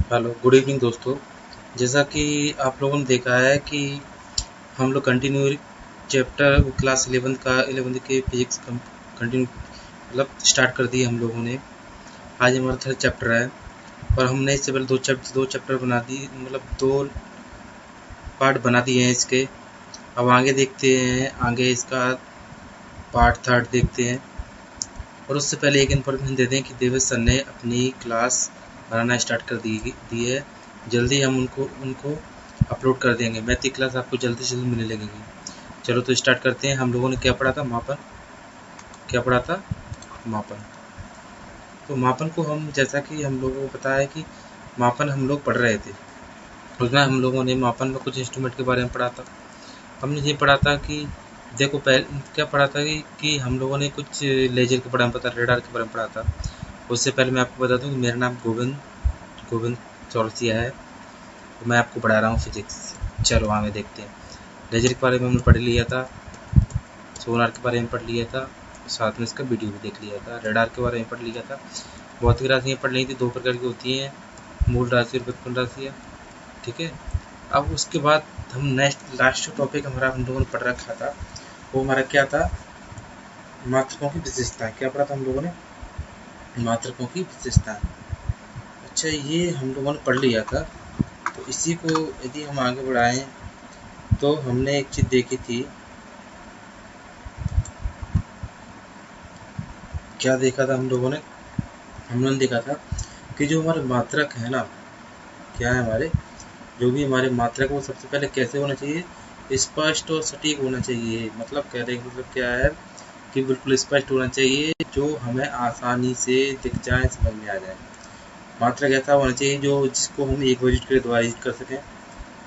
Hello, good evening दोस्तों। जैसा कि आप लोगों ने देखा है कि हम लोग कंटिन्यू चैप्टर क्लास 11 का 11th के फिजिक्स कंटिन्यू मतलब स्टार्ट कर दिए हम लोगों ने। आज हमारा थर्ड चैप्टर है और हमने इससे पहले दो चैप्टर बना दिए, मतलब दो पार्ट बना दिए हैं इसके। अब आगे देखते हैं, आगे इसका पार्ट थर्ड देखते हैं। और उससे पहले एक इन्फॉर्मेशन दे दें कि देवेश सर ने अपनी क्लास बनाना स्टार्ट कर दी है। जल्दी हम उनको अपलोड कर देंगे। मैथ की क्लास आपको जल्दी से जल्दी मिलने लगेगी। चलो तो स्टार्ट करते हैं। हम लोगों ने क्या पढ़ा था? मापन। क्या पढ़ा था? मापन। तो मापन को हम, जैसा कि हम लोगों को पता है कि मापन हम लोग पढ़ रहे थे, उसमें हम लोगों ने मापन में कुछ इंस्ट्रूमेंट के बारे में पढ़ा था। हमने ये पढ़ा था कि देखो, पहले क्या पढ़ा था कि हम लोगों ने कुछ लेजर के बारे में पढ़ा, रेडार के बारे में पढ़ा था। उससे पहले मैं आपको बता दूं कि मेरा नाम गोविंद चौरसिया है। तो मैं आपको पढ़ा रहा हूँ फिजिक्स। चलो आगे देखते हैं। लेजर के बारे में हमने पढ़ लिया था, सोनार के बारे में पढ़ लिया था, साथ में इसका वीडियो भी देख लिया था। रेडार के बारे में पढ़ लिया था। भौतिक राशियाँ पढ़ ली थी, दो प्रकार की होती हैं, मूल राशि और व्युत्पन्न राशियाँ। ठीक है। अब उसके बाद हम लास्ट टॉपिक हमारा हम लोगों ने पढ़ रखा था, वो हमारा क्या था? मात्रकों की विशेषताएं। क्या पढ़ा था हम लोगों ने? मात्रकों की विशेषताएं। अच्छा, ये हम लोगों ने पढ़ लिया था। तो इसी को यदि हम आगे बढ़ाएं तो हमने एक चीज़ देखी थी। क्या देखा था हम लोगों ने? हम लोगों ने देखा था कि जो हमारे मात्रक है ना, क्या है हमारे, जो भी हमारे मात्रक, वो सबसे पहले कैसे होना चाहिए? स्पष्ट और सटीक होना चाहिए। मतलब कहने का मतलब क्या है कि बिल्कुल स्पष्ट होना चाहिए, जो हमें आसानी से दिख जाए, समझ में आ जाए। मात्रक ऐसा होना चाहिए जो जिसको हम एक विजिट के द्वारा विजिट कर सकें।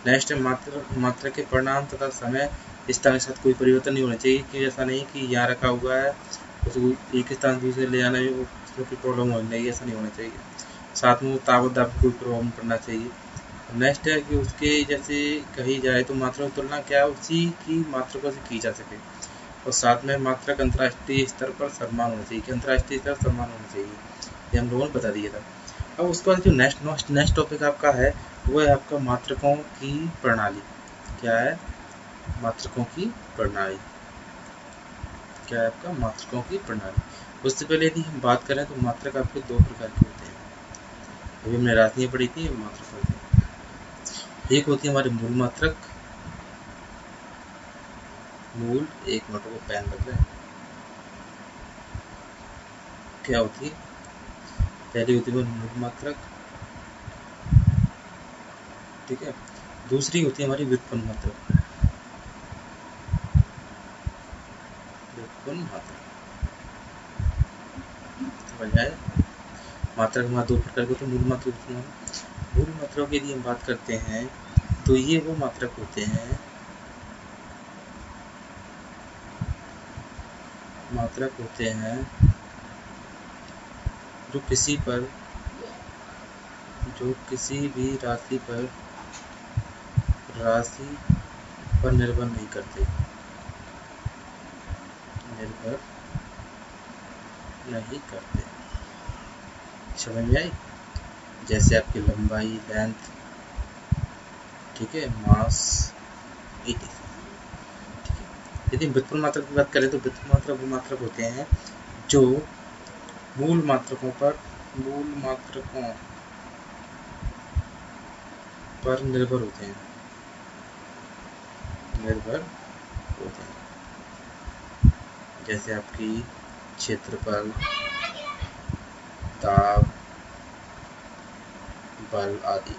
नेक्स्ट है मात्रा के परिणाम तथा समय स्थान के साथ कोई परिवर्तन नहीं होना चाहिए, कि ऐसा नहीं कि यहाँ रखा हुआ है उसको एक स्थान से दूसरे ले जाना है, वो उसमें कोई प्रॉब्लम होनी चाहिए, ऐसा नहीं होना चाहिए। साथ में वो ताबत दाब कोई प्रॉब्लम पड़ना चाहिए। नेक्स्ट है कि उसके जैसे कही जाए तो मात्रा की तुलना क्या है, उसी की मात्रकों से की जा सके। और साथ में मात्रक अंतर्राष्ट्रीय स्तर पर सम्मान होना चाहिए, कि अंतर्राष्ट्रीय स्तर पर सम्मान होना चाहिए। ये हम लोगों ने बता दिया था। अब उसके बाद जो नेक्स्ट टॉपिक आपका है, वो है आपका मात्रकों की प्रणाली। क्या है? मात्रकों की प्रणाली। क्या है आपका? मात्रकों की प्रणाली। उससे पहले यदि हम बात करें तो मात्रक आपके दो प्रकार के होते हैं। अभी हमने राशियाँ पढ़ी थी, मात्रक होते हैं। एक होती है हमारी मूल मात्रक। मूल, एक मिनट को पेन बदले। क्या होती है? पहली होती है मूल मात्रक, ठीक है। दूसरी होती है हमारी व्युत्पन्न मात्रक। व्युत्पन्न मात्रक समझ आए? मात्रक हमारे दो प्रकार के होते हैं, मूल मात्रक, व्युत्पन्न मात्रक। मूल मात्राओं की यदि हम बात करते हैं तो ये वो मात्रक होते हैं, जो किसी भी राशि पर निर्भर नहीं करते। निर्भर नहीं करते। समझ में आई? जैसे आपकी लंबाई, लेंथ, ठीक है, मास, ठीक है। यदि व्युत्पन्न मात्रक की बात करें तो व्युत्पन्न मात्रक वो मात्रक होते हैं जो मूल मात्रकों पर निर्भर होते हैं। जैसे आपकी क्षेत्रफल, दाब, बल आदि।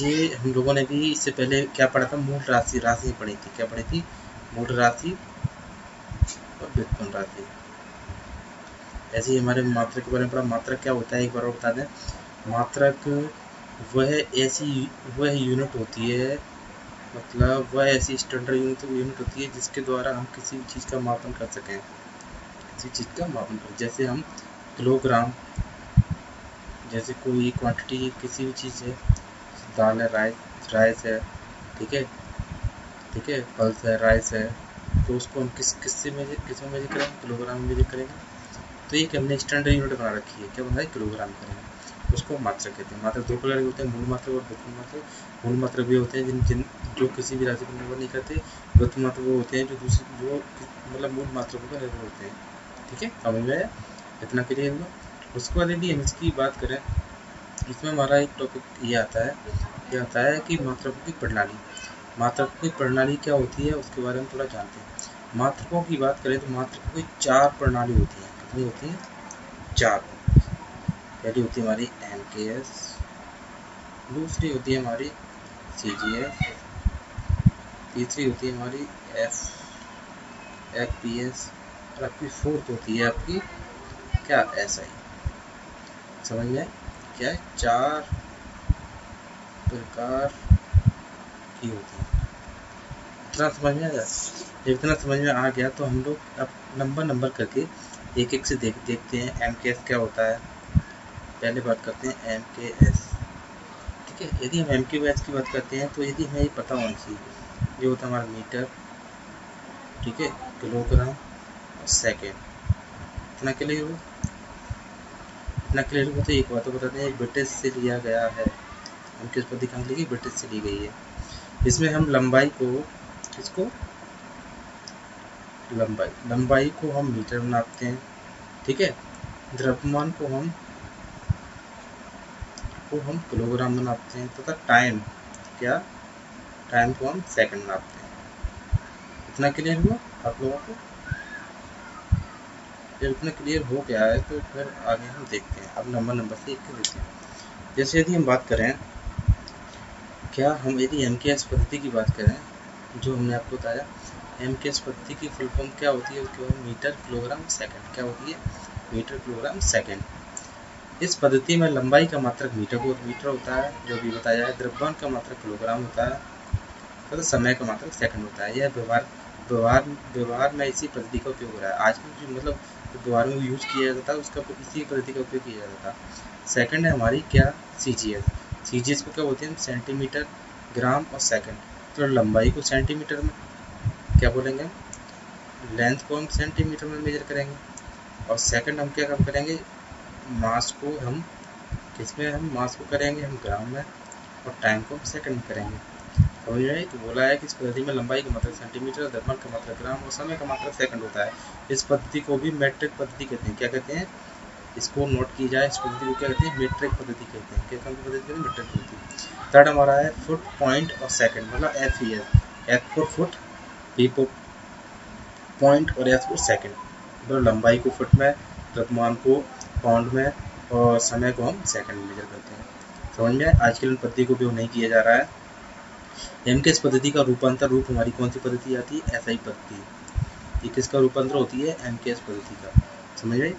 ये हम लोगों ने भी इससे पहले क्या पढ़ा था? मूल राशि पढ़ी थी। क्या पढ़ी थी? मूल राशि और व्युत्पन्न राशि। ऐसे ही हमारे मात्रक के बारे में पढ़ा। मात्रक क्या होता है एक बार और बता दें। मात्रक वह यूनिट होती है, मतलब वह ऐसी स्टैंडर्ड यूनिट होती है जिसके द्वारा हम किसी भी चीज़ का मापन कर सकें। जैसे हम किलोग्राम, जैसे कोई क्वांटिटी किसी भी चीज़ है, दाल है, राइस है, ठीक है, पल्स है, राइस है, तो उसको हम किस में मेजर करेंगे? किलोग्राम में मेजर करेंगे। तो एक हमने स्टैंडर्ड यूनिट बना रखी है, क्या बना है, किलोग्राम करेंगे, उसको मात्रक कहते हैं। मात्रक दो प्रकार के होते हैं, मूल मात्रक और व्युत्पन्न मात्रक। मूल मात्रक भी होते हैं जिन जो किसी भी राशि पर निर्भर नहीं करते। व्युत्पन्न मात्रक वो होते हैं जो मतलब मूल मात्रकों पर निर्भर होते हैं। ठीक है, समझ में आया, इतना क्लियर हुआ। उसके बाद यदि हम इसकी बात करें, इसमें हमारा एक टॉपिक ये आता है, क्या आता है कि मात्रकों की प्रणाली। मात्रकों की प्रणाली क्या होती है उसके बारे में थोड़ा जानते हैं। मात्रकों की बात करें तो मात्रकों की 4 प्रणाली होती हैं। कितनी होती हैं? 4। पहली होती है हमारी MKS, दूसरी होती है हमारी CGS, तीसरी होती है हमारी FPS, और आपकी फोर्थ होती है आपकी क्या, SI। समझ में क्या है, 4 प्रकार की होती है। इतना समझ में आ गया? जब इतना समझ में आ गया तो हम लोग अब नंबर करके एक एक से देखते हैं MKS क्या होता है। पहले बात करते हैं MKS। ठीक है, यदि हम MKS की बात करते हैं तो यदि हमें ये पता होना चाहिए, ये होता है हमारा मीटर, ठीक है, किलोग्राम और सेकेंड। इतना क्लियर हो? इतना क्लियर हो तो एक बात बताते हैं, ब्रिटिश से लिया गया है। MKS पद्धति कहाँ लिखी? ब्रिटिश से ली गई है। इसमें हम लंबाई को, इसको लंबाई को हम मीटर में नापते हैं। ठीक है, द्रव्यमान को हम किलोग्राम में नापते हैं, तथा टाइम को हम सेकंड में नापते हैं। इतना क्लियर हुआ आप लोगों को? जब इतना क्लियर हो गया है तो फिर आगे हम देखते हैं। अब नंबर से एक देखते हैं। जैसे यदि हम बात करें, क्या हम यदि MKS पद्धति की बात करें, जो हमने आपको बताया, MKS पद्धति की फुल फॉर्म क्या होती है उसके बाद मीटर किलोग्राम सेकंड। क्या होती है? Metre kilogram second. इस पद्धति में लंबाई का मात्रक मीटर होता है, जो भी बताया है। द्रव्यमान का मात्रक किलोग्राम होता है, तथा समय का मात्रक सेकंड होता है। यह व्यवहार में इसी पद्धति का उपयोग हो रहा है। आजकल जो मतलब व्यवहार में यूज किया जाता है उसका इसी पद्धति का उपयोग किया जाता है। सेकंड है हमारी क्या, CGS को क्या बोलते हैं? सेंटीमीटर, ग्राम और सेकंड। तो लंबाई को सेंटीमीटर में क्या बोलेंगे, लेंथ को हम सेंटीमीटर में मेजर करेंगे, और सेकंड हम क्या काम करेंगे, मास को हम किसमें, हम मास को करेंगे हम ग्राम में, और टाइम को हम सेकंड में करेंगे। समझ में? तो बोला है कि इस पद्धति में लंबाई का मात्रक सेंटीमीटर, द्रव्यमान का मात्रक ग्राम और समय का मात्रक सेकंड होता है। इस पद्धति को भी मेट्रिक पद्धति कहते हैं। क्या कहते हैं? इसको नोट की जाए, इस पद्धति को क्या कहते हैं? मेट्रिक पद्धति कहते हैं। क्या पद्धति कहते हैं? मेट्रिक पद्धति। थर्ड हमारा है फुट, पॉइंट और सेकंड, मतलब FES। F for foot, P for point और S फॉर सेकंड। मतलब लंबाई को फुट में, द्रव्यमान को पाउंड में, और समय को हम सेकंड में मेजर करते हैं। समझ में? आजकल इन पद्धति को उपयोग नहीं किया जा रहा है। MKS पद्धति का रूपांतर रूप हमारी कौन सी पद्धति आती है? SI पद्धति। ये किसका रूपांतर होती है? MKS पद्धति का। समझ में?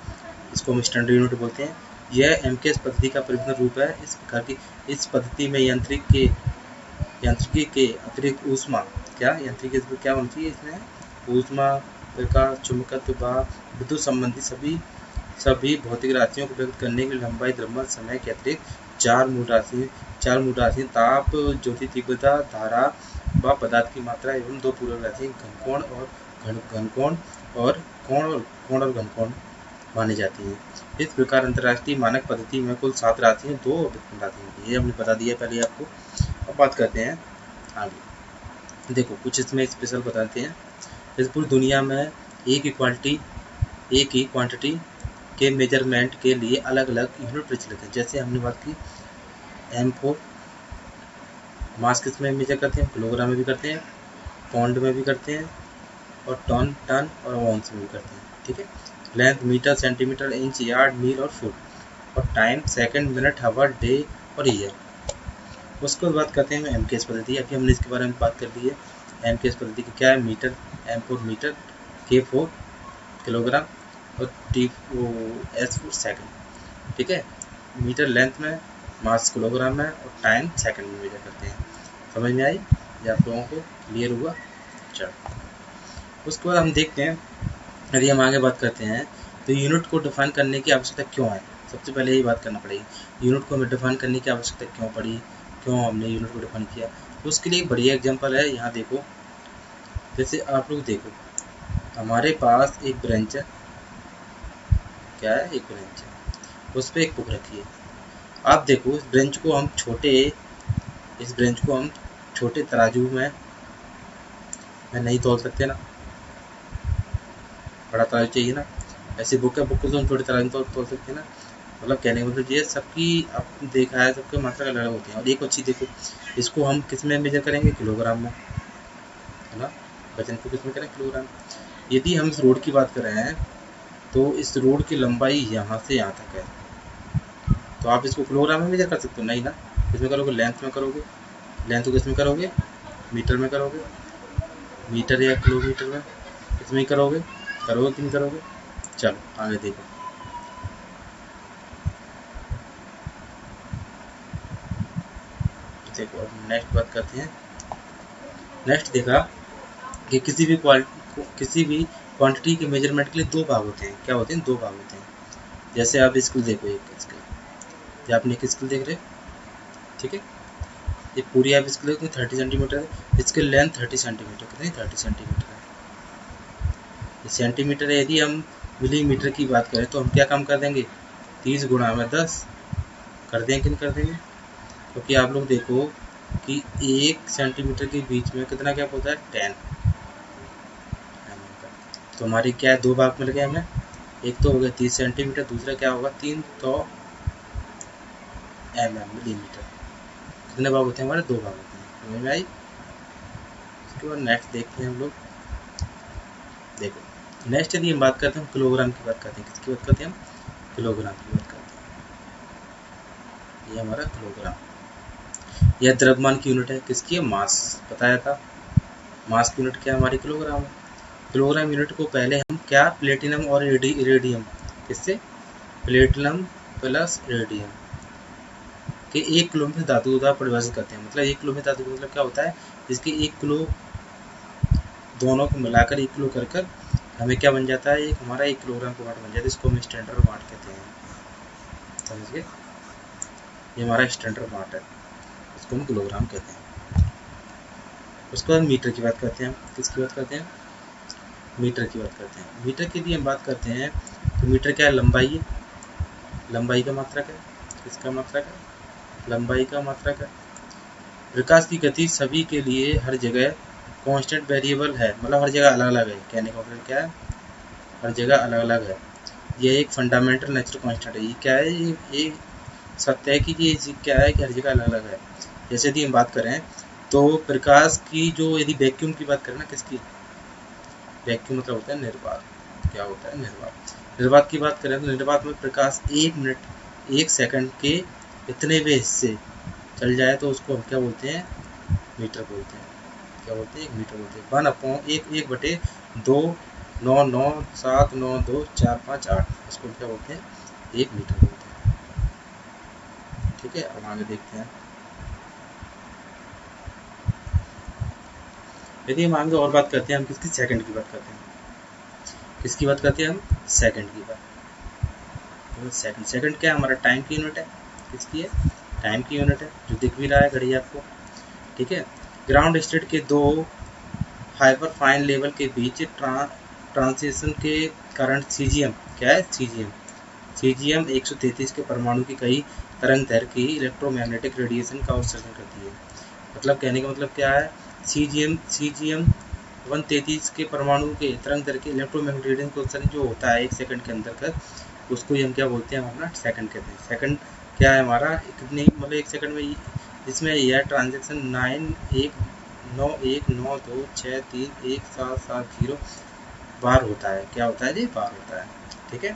इसको हम स्टैंडर्ड यूनिट बोलते हैं। यह MKS पद्धति का परिवर्तन रूप है। इस प्रकार की इस पद्धति में यांत्रिकी के अतिरिक्त ऊष्मा, क्या यांत्रिकी क्या होती है इसमें? ऊष्मा, प्रकाश, चुंबकत्व, भाप, विद्युत संबंधी सभी भौतिक राशियों को व्यक्त करने के लिए लंबाई, द्रव्यमान, समय के अतिरिक्त चार मूल राशि ताप, ज्योति तीव्रता, धारा व पदार्थ की मात्रा एवं दो पूरक राशि घनकोण और घनकोण मानी जाती है। इस प्रकार अंतर्राष्ट्रीय मानक पद्धति में कुल 7 राशियां, 2 व्युत्पन्न राशि होती है। ये हमने बता दिया पहले आपको। अब बात करते हैं आगे। देखो कुछ इसमें स्पेशल बताते हैं। जैसे पूरी दुनिया में एक ही क्वांटिटी के मेजरमेंट के लिए अलग अलग यूनिट प्रचलित है। जैसे हमने बात की M4 मास किस में मेजर करते हैं? किलोग्राम में भी करते हैं, पाउंड में भी करते हैं, और टन और आउंस में भी करते हैं। ठीक है, length metre, centimetre, inch, yard, mile और फुट, और time second, minute, hour, day और ईयर। उसके बाद बात करते हैं MKS पद्धति। अभी हमने इसके बारे में बात कर ली है। MKS पद्धति की क्या है? Metre, M4 metre, K4 kilogram और S फॉर सेकंड। ठीक है, मीटर लेंथ में, मास किलोग्राम में, और टाइम सेकंड में मेजर करते हैं। समझ में आई? ये आप लोगों को क्लियर हुआ? चलो, उसके बाद हम देखते हैं, यदि हम आगे बात करते हैं तो यूनिट को डिफाइन करने की आवश्यकता क्यों है। सबसे पहले यही बात करना पड़ेगी, यूनिट को हमें डिफाइन करने की आवश्यकता क्यों पड़ी, क्यों हमने यूनिट को डिफाइन किया। तो उसके लिए एक बढ़िया एग्जांपल है, यहाँ देखो। जैसे आप लोग देखो, हमारे पास एक ब्रेंच है, क्या है, एक ब्रेंच है, उस पर एक बुक रखी है। आप देखो इस ब्रेंच को हम छोटे तराजू में नहीं तोल सकते ना, बड़ा तराजू चाहिए ना। ऐसी बुक है, बुक को तो हम छोटे तराजू में तोल सकते हैं ना। मतलब कहने का मतलब ये सबकी आपने देखा है, सबके मात्रा अलग अलग होती है। और एक अच्छी देखो, इसको हम किस में मेजर करेंगे, किलोग्राम में, है ना। वजन को किस में करें, किलोग्राम। यदि हम इस रोड की बात कर रहे हैं तो इस रोड की लंबाई यहाँ से यहाँ तक है, तो आप इसको किलोग्राम में मेजर कर सकते हो नहीं ना। किसमें करोगे, लेंथ में करोगे। लेंथ को किसमें करोगे, मीटर में करोगे, मीटर या किलोमीटर में, इसमें ही करोगे कि नहीं करोगे। चलो आगे देखो, अब नेक्स्ट बात करते हैं। नेक्स्ट देखा कि किसी भी क्वांटिटी के मेजरमेंट के लिए दो भाग होते हैं। क्या होते हैं, दो भाग होते हैं। जैसे आप स्केल देखो, एक स्केल, या आपने एक स्केल देख रहे, ठीक है, ये पूरी आप स्केल देखो 30 सेंटीमीटर है, इसकी लेंथ 30 सेंटीमीटर, कितनी 30 सेंटीमीटर है। ये सेंटीमीटर है। यदि हम मिलीमीटर की बात करें तो हम क्या काम कर देंगे, 30 गुणा में 10 कर देंगे कि नहीं कर देंगे। क्योंकि आप लोग देखो कि 1 सेंटीमीटर के बीच में कितना गैप होता है, 10। तो हमारी क्या है, दो भाग मिल गए हमें। एक तो हो गया 30 सेंटीमीटर, दूसरा क्या होगा 300 मिलीमीटर। कितने भाग होते हैं हमारे, दो भाग होते हैं। समझ में आई। उसके बाद नेक्स्ट देखते हैं हम लोग। देखो नेक्स्ट यदि हम बात करते हैं, हम किलोग्राम की बात करते हैं। किसकी बात करते हैं हम, किलोग्राम की बात करते हैं। ये हमारा किलोग्राम, यह द्रव्यमान की यूनिट है। किसकी है, मास, बताया था। मास की यूनिट क्या है हमारी, किलोग्राम है। किलोग्राम यूनिट को पहले हम क्या, प्लेटिनम और इरेडियम, किससे, प्लेटिनम प्लस इरेडियम के 1 किलो में धातु द्वारा परिभाषित करते हैं। मतलब 1 किलो में धातु मतलब क्या होता है, इसके 1 किलो दोनों को मिलाकर 1 किलो कर हमें क्या बन जाता है, एक हमारा 1 किलोग्राम का वाट बन जाता है। इसको हम स्टैंडर्ड वाट कहते हैं, समझ गए। ये हमारा स्टैंडर्ड वाट है, इसको हम किलोग्राम कहते हैं। उसके बाद मीटर की बात करते हैं। किसकी बात करते हैं, मीटर की बात करते हैं। मीटर की यदि हम बात करते हैं तो मीटर क्या है, लंबाई है। लंबाई का मात्रक है। किसका मात्रक है, लंबाई का मात्रक है। प्रकाश की गति सभी के लिए हर जगह कांस्टेंट वेरिएबल है, मतलब हर जगह अलग अलग है। कहने का मतलब क्या है, हर जगह अलग अलग है। ये एक फंडामेंटल नेचुरल कांस्टेंट है। ये क्या है, ये सत्य है कि ये क्या है कि हर जगह अलग अलग है। जैसे यदि हम बात करें तो प्रकाश की जो, यदि वैक्यूम की बात करें ना, किसकी, वैक्यूम मतलब होता है निर्वात। क्या होता है, निर्वात। निर्वात की बात करें तो निर्वात में प्रकाश 1 मिनट 1 सेकंड के इतने भी हिस्से चल जाए तो उसको हम क्या बोलते हैं, मीटर बोलते हैं। क्या बोलते हैं, एक मीटर बोलते हैं। 1/1/2/9979245 इसको क्या बोलते हैं, 1 मीटर बोलते हैं। ठीक है, अब आगे देखते हैं। यदि हम आगे और बात करते हैं, हम किसकी, सेकंड की बात करते हैं। किसकी बात करते हैं हम, सेकंड की बात। तो सेकंड क्या है, हमारा टाइम की यूनिट है। किसकी है, टाइम की यूनिट है, जो दिख भी रहा है घड़ी आपको। ठीक है, ग्राउंड स्टेट के दो हाइपर फाइन लेवल के बीच ट्रांजिशन के कारण सीजीएम, क्या है, सीजीएम 133 के परमाणु की कई तरंग दैर्घ्य की इलेक्ट्रोमैग्नेटिक रेडिएशन का उत्सर्जन करती है। मतलब कहने का मतलब क्या है, सीजीएम 133 के परमाणु के तरंग दैर्घ्य के इलेक्ट्रोमैग्नेटिक रेडिएशन का उत्सर्जन जो होता है 1 सेकंड के अंदर का, उसको हम क्या बोलते हैं, हम अपना सेकंड कहते हैं। सेकंड क्या है हमारा, कितनी, मतलब 1 सेकंड में, इसमें यह ट्रांजेक्शन 91912631770 बार होता है। क्या होता है जी, बार होता है। ठीक है,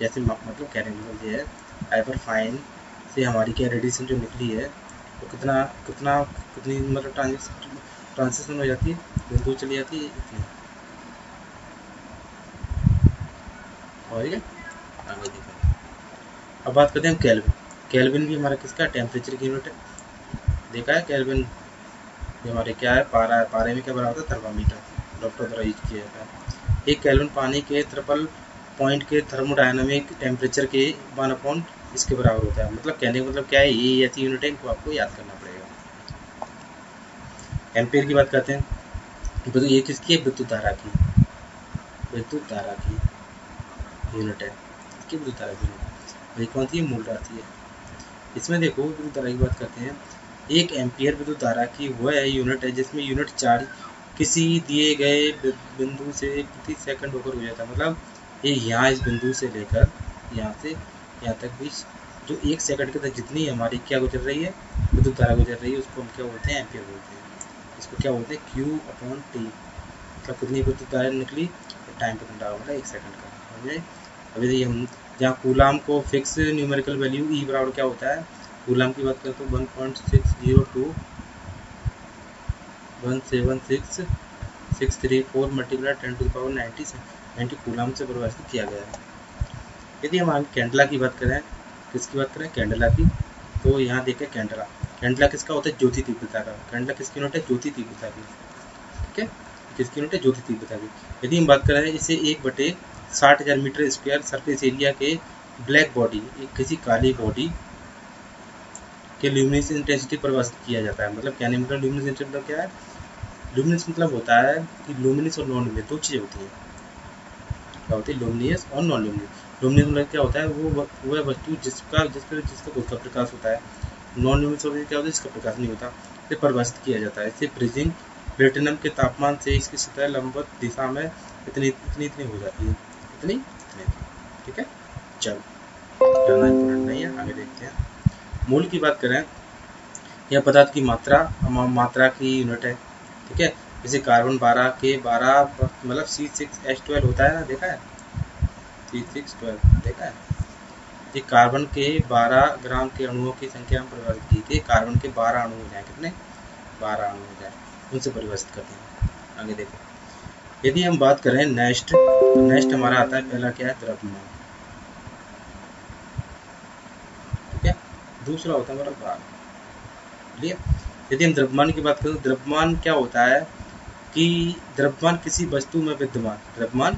जैसे मतलब कहने का मतलब ये है, हाइपर फाइन से हमारी क्या रेडिएशन जो निकली है वो कितनी मतलब ट्रांजेक्शन हो जाती है, दूर चली जाती है इतनी। और ये आगे देखो, अब बात करते हैं केल्विन। केल्विन भी हमारा किसका, टेम्परेचर की यूनिट है। देखा है केल्विन, ये हमारे क्या है, पारा है। पारे में क्या बना होता है, थर्मामीटर, डॉक्टर द्वारा यूज किया जाता है। एक केल्विन पानी के ट्रिपल पॉइंट के थर्मोडायनामिक टेम्परेचर के 1 इसके बराबर होता है। मतलब कहने का मतलब क्या है, ये ऐसी यूनिट है, इनको आपको याद करना पड़ेगा। एम्पेयर की बात करते हैं, तो ये किसकी है, विद्युत धारा की यूनिट है। की विद्युत धारा भी वही कौन सी है, मूल राशि है। इसमें देखो विद्युत धारा की बात करते हैं। 1 एम्पियर विद्युत धारा की वह यूनिट है जिसमें यूनिट चार्ज किसी दिए गए बिंदु से प्रति सेकंड होकर हो जाता है। मतलब ये यहाँ इस बिंदु से लेकर यहाँ से यहाँ तक भी जो 1 सेकंड के अंदर जितनी हमारी क्या गुजर रही है, विद्युत धारा गुजर रही है, उसको हम क्या बोलते हैं, एम्पियर बोलते हैं। इसको क्या बोलते हैं, Q/T। मतलब कितनी विद्युत धारा निकली, टाइम पर घंटा मतलब 1 सेकंड का। समझे। अभी हम जहाँ कूलाम को फिक्स न्यूमेरिकल वैल्यू E बराबर क्या होता है, कूलाम की बात करें तो 1.602 176,634 मल्टीप्लाई 10⁻90 कूलाम से परिभाषित किया गया है। यदि हम आगे कैंडला की बात करें, किसकी बात करें, कैंडला की, तो यहाँ देखें कैंडला। कैंडला किसका होता है, ज्योति तीव्रता का। कैंडला किसकी यूनिट है, ज्योति तीव्रता की। ठीक है, किसकी यूनिट है, ज्योति तीव्रता की। यदि हम बात करें इसे 1/60,000 मीटर स्क्वायर सरफेस एरिया के ब्लैक बॉडी, किसी काली बॉडी के ल्यूमिनस इंटेंसिटी परिभाषित किया जाता है। मतलब कहने मतलब ल्यूमिनस इंटेंसिटी मतलब क्या है, ल्यूमिनस मतलब होता है कि लुमिनस और नॉन लुमिनस दो चीज़ें होती हैं। क्या होती है, लुमिनस और नॉन लुमिनस। लुमिनस मतलब क्या होता है, वो वस्तु जिसका खुद का प्रकाश होता है। नॉन लुमिनस क्या होता है, जिसका प्रकाश नहीं होता। इसे परिभाषित किया जाता है। इसे फ्रीजिंग प्लेटिनम के तापमान से इसकी सतह लंबवत दिशा में इतनी हो जाती है, इतनी। ठीक है, चलो ज़्यादा इम्पोर्टेंट नहीं है, आगे देखते हैं। मोल की बात करें, यह पदार्थ की मात्रा की यूनिट है। ठीक है, जैसे कार्बन 12 के 12 मतलब C6H12 होता है ना, देखा है, C612 देखा है। ये कार्बन के 12 ग्राम के अणुओं की संख्या हम परिभाषित की थी। कार्बन के 12 अणु हो जाए, कितने, 12 अणु हो जाए, उनसे परिभाषित करते हैं। आगे देखो, यदि हम बात करें नेक्स्ट, तो नेक्स्ट हमारा आता है पहला क्या है, द्रव्यमान। ठीक है, दूसरा होता है हमारा भार। यदि हम द्रव्यमान की बात करें तो द्रव्यमान क्या होता है कि द्रव्यमान किसी वस्तु में विद्यमान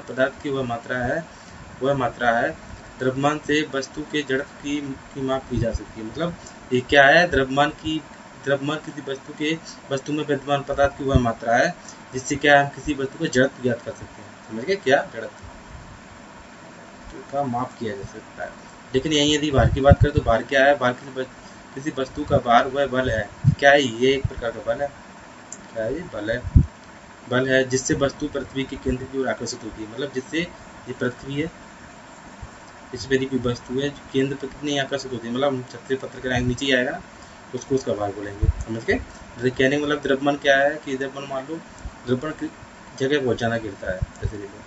पदार्थ की वह मात्रा है द्रव्यमान से वस्तु के जड़त्व की माप की जा सकती है। मतलब ये क्या है, द्रव्यमान किसी वस्तु में विद्यमान पदार्थ की वह मात्रा है जिससे क्या हम किसी वस्तु का जड़त्व ज्ञात कर सकते हैं। समझ गए, क्या जड़त्व का माप किया जा सकता है। लेकिन यही यदि भार की बात करें तो भार क्या है, भार किसी वस्तु का भार वह बल है। क्या है, ये एक प्रकार का बल है। क्या है, ये बल है जिससे वस्तु पृथ्वी के केंद्र की ओर आकर्षित होती है। मतलब जिससे ये पृथ्वी है, इस पर कोई वस्तु है जो केंद्र पर कितनी आकर्षित होती है, मतलब छत से पत्थर के नीचे ही आएगा ना, उसको उसका भार बोलेंगे। समझ गए। जैसे कहने मतलब द्रव्यमान क्या है कि द्रव्यमान मान लो द्रव्यमान की जगह बहुत ज़्यादा गिरता है। जैसे देखो,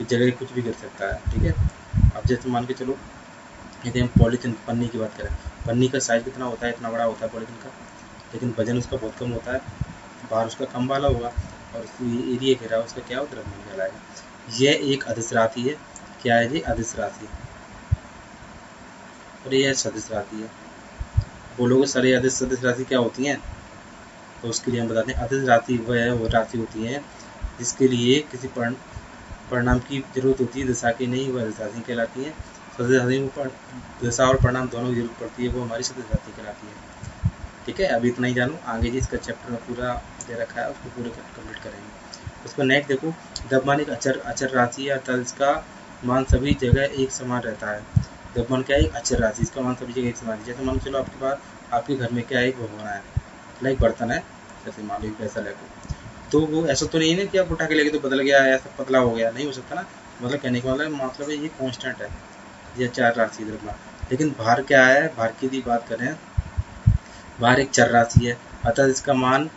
इस जगह कुछ भी गिर सकता है। ठीक है, अब जैसे मान के चलो, यदि हम पॉलीथीन पन्नी की बात करें, पन्नी का साइज कितना होता है, इतना बड़ा होता है पॉलीथीन का, लेकिन वजन उसका बहुत कम होता है, बाहर उसका कम वाला होगा और एरिया घेरा उसका क्या हो, द्रव्यमान कहलाएगा। यह एक अदिश राशि है। क्या है जी, अदिश राशि। और यह सदिश राशि है। बोलोगे सर ये अदिश सदिश राशि क्या होती हैं, तो उसके लिए हम बताते हैं। अदिश राशि वो राशि होती है जिसके लिए किसी परिणाम की जरूरत होती है, दिशा की नहीं, वह अदिश राशि कहलाती है। सदिश राशि को दिशा और परिणाम दोनों की जरूरत पड़ती है, वो हमारी सदिश राशि कहलाती है। ठीक है, अभी इतना ही जानो, आगे जी इसका चैप्टर में पूरा दे रखा है, उसको पूरे कंप्लीट करेंगे। उसको नेक्स्ट देखो, द्रव्यमान एक अचर राशि है, अर्थात इसका मान सभी जगह एक समान रहता है। द्रव्यमान क्या है, एक अचर राशि, इसका मान सभी जगह एक समान है। जैसे मान चलो आपके पास, आपके घर में क्या है, एक भगोना है, लाइक बर्तन है, जैसे मान लो पैसा लेकर, तो वो ऐसा तो नहीं है ना कि आप उठा के लेके तो बदल गया, ऐसा पतला हो गया, नहीं हो सकता ना। मतलब कहने का मतलब है ये कांस्टेंट है, ये अचर राशि द्रव्यमान। लेकिन भार क्या है, भार की यदि बात करें, भार एक चर राशि है, अतः इसका मान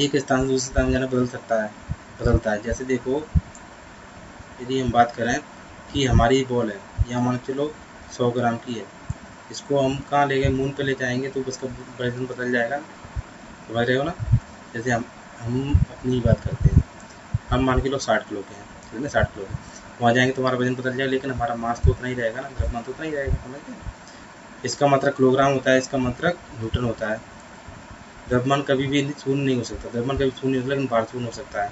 एक स्थान से दूसरे स्थान में जाना बदलता है। जैसे देखो, यदि हम बात करें कि हमारी बॉल है, यहाँ मान चलो 100 ग्राम की है, इसको हम कहाँ ले गए, मून पे ले जाएंगे तो उसका वजन बदल जाएगा, समझ रहे हो ना। जैसे हम अपनी बात करते हैं, हम मान के लो 60 किलो के हैं, ठीक है, 60 किलो के, वहाँ जाएंगे तो हमारा वजन बदल जाएगा, लेकिन हमारा मास तो उतना ही रहेगा ना, द्रव्यमान तो उतना ही रहेगा। समझ गए। इसका मात्रक किलोग्राम होता है, इसका मात्रक न्यूटन होता है। द्रव्यमान कभी भी शून्य नहीं हो सकता, द्रव्यमान कभी शून्य नहीं हो सकता, लेकिन भार शून्य हो सकता है।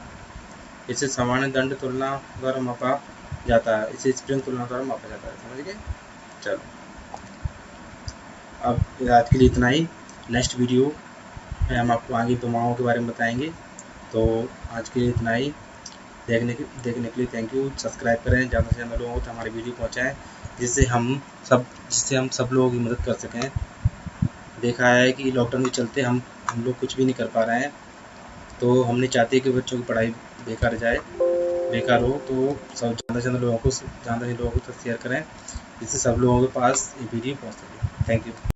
इसे सामान्य दंड तुलना द्वारा मापा जाता है, इसे स्प्रिंग तुलना द्वारा मापा जाता है। समझ गए। चलो, अब आज के लिए इतना ही। नेक्स्ट वीडियो में हम आपको आगे विमाओं के बारे में बताएंगे। तो आज के लिए इतना ही। देखने के लिए थैंक यू। सब्सक्राइब करें, ज़्यादा से ज़्यादा लोगों को हमारी वीडियो पहुँचाएँ। जिससे हम सब लोगों की मदद कर सकें। देखा है कि लॉकडाउन के चलते हम लोग कुछ भी नहीं कर पा रहे हैं, तो हमने चाहते हैं कि बच्चों की पढ़ाई बेकार हो, तो सब ज़्यादा से ज़्यादा लोगों को तक शेयर करें, जिससे सब लोगों के पास ये वीडियो पहुँच सके। Thank you.